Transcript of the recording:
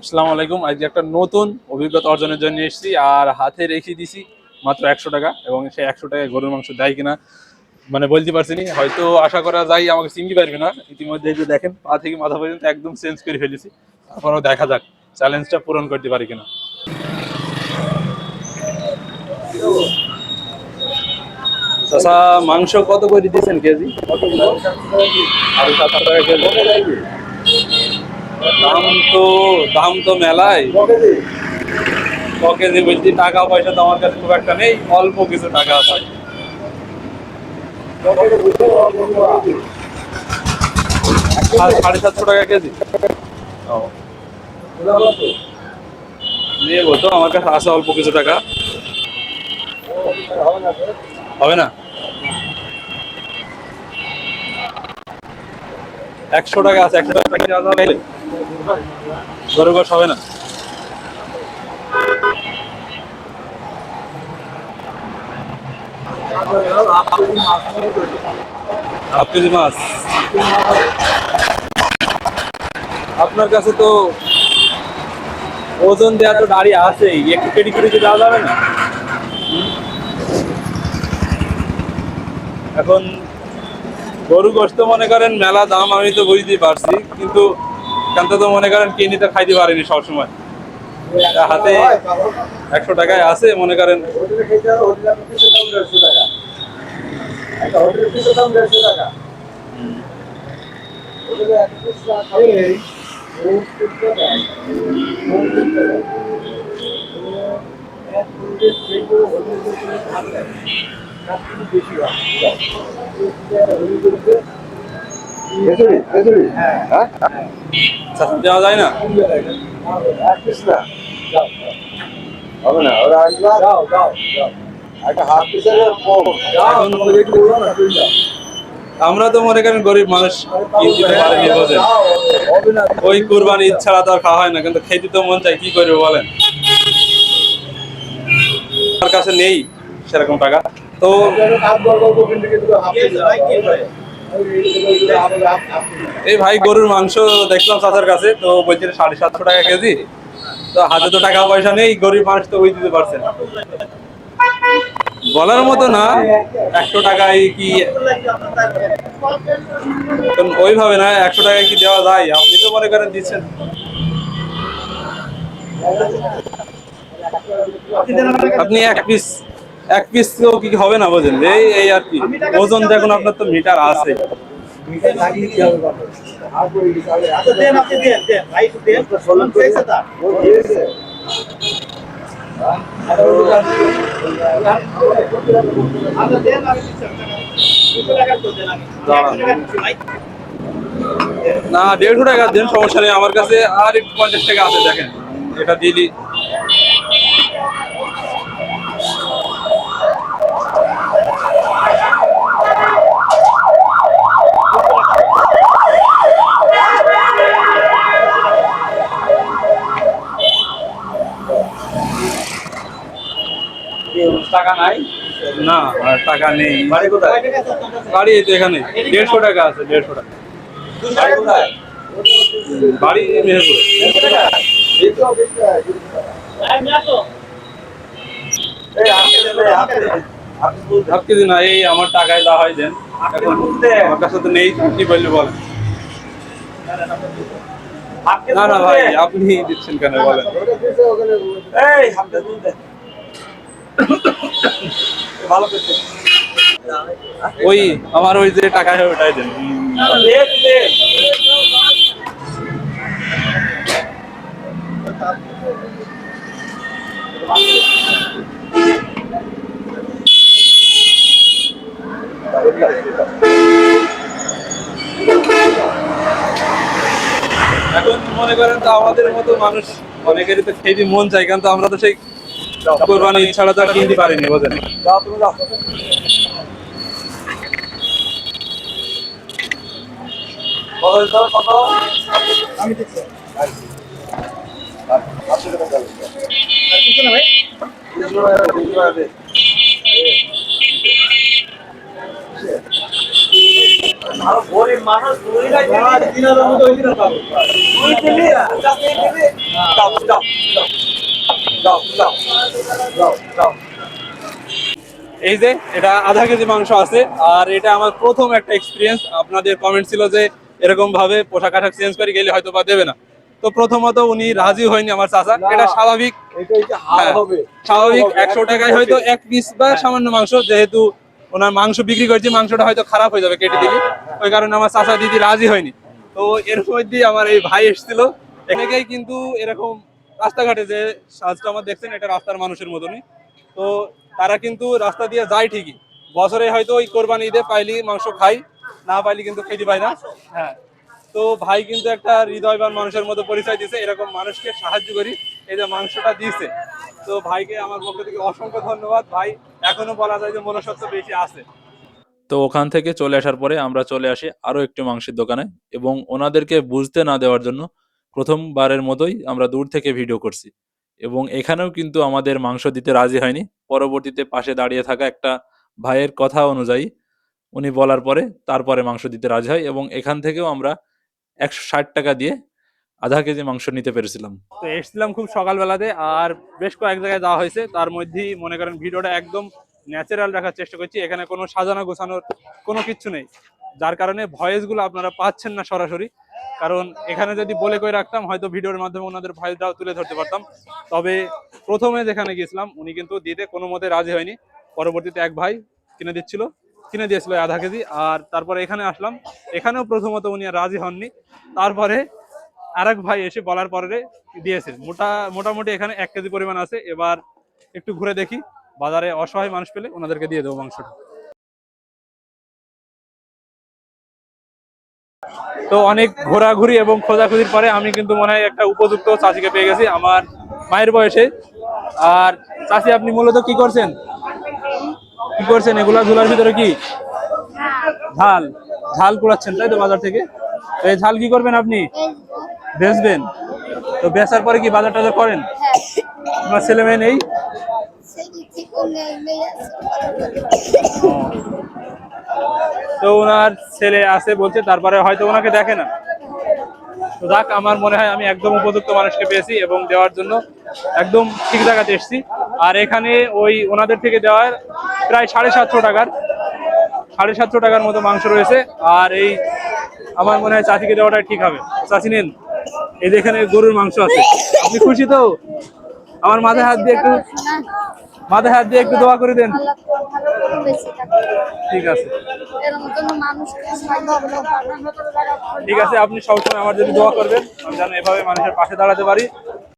আসসালামু আলাইকুম। আজকে একটা নতুন অভিজ্ঞতা অর্জনের জন্য এসেছি আর হাতে রেখে দিছি মাত্র 100 টাকা, এবং সেই 100 টাকায় গরুর মাংস দেয় কিনা মানে বলতে পারছি না। হয়তো আশা করা যায় আমাকে চিনতে পারবে না। ইতিমধ্যে এই যে দেখেন, পা থেকে মাথা পর্যন্ত একদম চেঞ্জ করে ফেলেছি। তারপরেও দেখা যাক চ্যালেঞ্জটা পূরণ করতে পারি কিনা। চাচা, মাংস কত করে দিচ্ছেন কেজি? আরো 700 টাকা কেজি। দাম তো দাম তো মেলায়। কেজি বলছি, টাকা পয়সা তো আমার কাছে খুব একটা নেই, অল্প কিছু টাকা আছে। 750 টাকা কেজি। ও, নেবো তো, আমার কাছে আছে অল্প কিছু টাকা। হবে না? 100 টাকা আছে, 100 টাকা গরু গোশ হবে না। হাফ কেজি মাছ আপনার কাছে তো ওজন দেওয়া তো দাঁড়িয়ে আছেই, একটু কেটে কেটে দেওয়া যাবে না? এখন গরু গোশত মনে করেন মেলা দাম, আমি তো বুঝতেই পারছি, কিন্তু এখানটা তো মনে করেন কিনে তো খাইতে পারিনি সবসময়। হাতে 100 টাকায় আছে মনে করেন। দেওয়া যায় না? আমরা তো মনে করেন গরিব মানুষ, কিনতে পারিনি বোঝেন। ওই কুরবানি ছাড়া তো আর খাওয়া হয় না, কিন্তু খেতে তো মন চাই, কি করবো বলেন। আমার কাছে নেই সেরকম টাকা তো। এই ভাই, গরুর মাংস দেখলাম চাচার কাছে, তো বলছে 750 টাকা কেজি। তো হাতে তো টাকা পয়সা নেই, গরিব মানুষ তো ওই দিতে পারছে না। বলার মতো না, 100 টাকায় কি ওইভাবে না, 100 টাকায় কি দেওয়া যায়? আপনি তো মনে করেন দিচ্ছেন। আপনি এক পিস কি হবে না বোঝেন, এই এই আর কি। ওজন দেখুন, আপনার তো মিটার আছে। না, 150 টাকা দেন, সমস্যা নেই আমার কাছে। আর একটু 50 টাকা আছে, দেখেন এটা দিলি। টাকা নাই? না, আর টাকা নেই। বাড়ি কোথায়? বাড়ি এই তো এখানে। 150 টাকা আছে, 150 টাকা। বাড়ি কোথায়? বাড়ি মেহেরপুরে। হাফ কেজি না, এই আমার টাকায় দেওয়া হয় দেন। এখন আমার কাছে তো নেই, কি বললে বলেন। না না ভাই, আপনি দিচ্ছেন কেন বলেন। ওই আমার ওই যে টাকা ওটাই দেন। এখন মনে করেন তো আমাদের মতো মানুষ অনেকেরই তো খেতে মন চাই, কিন্তু আমরা তো সেই কোরবানি ছাড়া তো আর কিনতে পারিনি বোঝেন। এই যে এটা আধা কেজি মাংস আছে, আর এটা আমার প্রথম একটা এক্সপিরিয়েন্স। আপনাদের কমেন্ট ছিল যে এরকম ভাবে পোশাক আশাক চেঞ্জ করে গেলে হয়তো বা দেবে না। তো প্রথমত উনি রাজি হয়নি আমার চাচা, এটা স্বাভাবিক। হ্যাঁ, স্বাভাবিক 100 টাকায় হয়তো এক পিস বা সামান্য মাংস, যেহেতু ওনার মাংস বিক্রি করছে, মাংসটা হয়তো খারাপ হয়ে যাবে কেটে দিলে, ওই কারণে আমার চাচা দিদি রাজি হয়নি। তো এর মধ্যে আমার এই ভাই এসেছিল। অনেকেই কিন্তু এরকম রাস্তাঘাটে যে সাজটা আমার দেখছেন, এটা রাস্তার মানুষের মতনই। তো তারা কিন্তু রাস্তা দিয়ে যায় ঠিকই, বছরে হয়তো ওই কোরবানি ঈদে পাইলি মাংস খাই, না পাইলি কিন্তু খেতে পাই না। হ্যাঁ, তো ভাই কিন্তু একটা হৃদয়বান মানুষের মতো পরিচয় দিয়েছে, এরকম মানুষকে সাহায্য করি, এই যে মাংসটা দিয়েছে। তো ভাইকে আমার পক্ষ থেকে অসংখ্য ধন্যবাদ। ভাই এখনো বলা যায় যে মনুষ্যত্ব বেশি আছে। তো ওখান থেকে চলে আসার পরে আমরা চলে আসি আরো একটি মাংসের দোকানে, এবং ওনাদেরকে বুঝতে না দেওয়ার জন্য প্রথমবারের মতোই আমরা দূর থেকে ভিডিও করছি। এবং এখানেও কিন্তু আমাদের মাংস দিতে রাজি হয়নি। পরবর্তীতে পাশে দাঁড়িয়ে থাকা একটা ভাইয়ের কথা অনুযায়ী উনি বলার পরে তারপরে মাংস দিতে রাজি হয়, এবং এখান থেকেও আমরা 160 টাকা দিয়ে আধা কেজি মাংস নিতে পেরেছিলাম। তো এসেছিলাম খুব সকালবেলাতে, আর বেশ কয়েক জায়গায় যাওয়া হয়েছে, তার মধ্যেই মনে করেন ভিডিওটা একদম ন্যাচারাল রাখার চেষ্টা করছি। এখানে কোনো সাজানো গোছানোর কোনো কিচ্ছু নেই, যার কারণে ভয়েস গুলো আপনারা পাচ্ছেন না সরাসরি। কারণ এখানে যদি বলে কই রাখতাম, হয়তো ভিডিওর মাধ্যমে ওনাদের ভয়েসটাও তুলে ধরতে পারতাম। তবে প্রথমে যেখানে গেছিলাম উনি কিন্তু দিতে কোনো মতে রাজি হয়নি। পরবর্তীতে এক ভাই কিনে দিয়েছিল আধা কেজি। আর তারপরে এখানে আসলাম, এখানেও প্রথমত উনি আর রাজি হননি। তারপরে আরেক ভাই এসে বলার পরে দিয়েছেন। মোটামুটি এখানে 1 কেজি পরিমাণ আছে। এবার একটু ঘুরে দেখি, বাজারে অসহায় মানুষ পেলে ওনাদেরকে দিয়ে দেবো মাংসটা। তো অনেক ঘোরাঘুরি এবং খোঁজাখুঁজির পরে আমি কিন্তু মনে হয় একটা উপযুক্ত চাচিকে পেয়ে গেছি আমার মায়ের বয়সে। আর চাচি, আপনি মূলত কি করছেন এগুলা ঝুলার ভিতরে? কি ঝাল ঝাল কুড়াচ্ছেন তাই তো বাজার থেকে? তো এই ঝাল কি করবেন আপনি? বেচবেন? তো বেচার পরে কি বাজার টাজার করেন? তোমার ছেলে মেয়ে নেই? তো ওনার ছেলে আছে বলছে, তারপরে হয়তো ওনাকে দেখে না। তো যাক, আমার মনে হয় আমি একদম উপযুক্ত মানুষকে পেয়েছি এবং দেওয়ার জন্য একদম ঠিক জায়গাতে এসেছি। আর এখানে ওই ওনাদের থেকে দেওয়ার প্রায় 750 টাকার মতো মাংস রয়েছে। আর এই আমার মনে হয় চাচিকে দেওয়াটা ঠিক হবে। চাচি নেন, এই যে এখানে গরুর মাংস আছে। আপনি খুশি তো? আমার মাথায় হাত দিয়ে একটু দোয়া করে দেন। ঠিক আছে, ঠিক আছে, আপনি সবসময় আমার জন্য দোয়া করবেন, আমি যেন এভাবে মানুষের পাশে দাঁড়াতে পারি।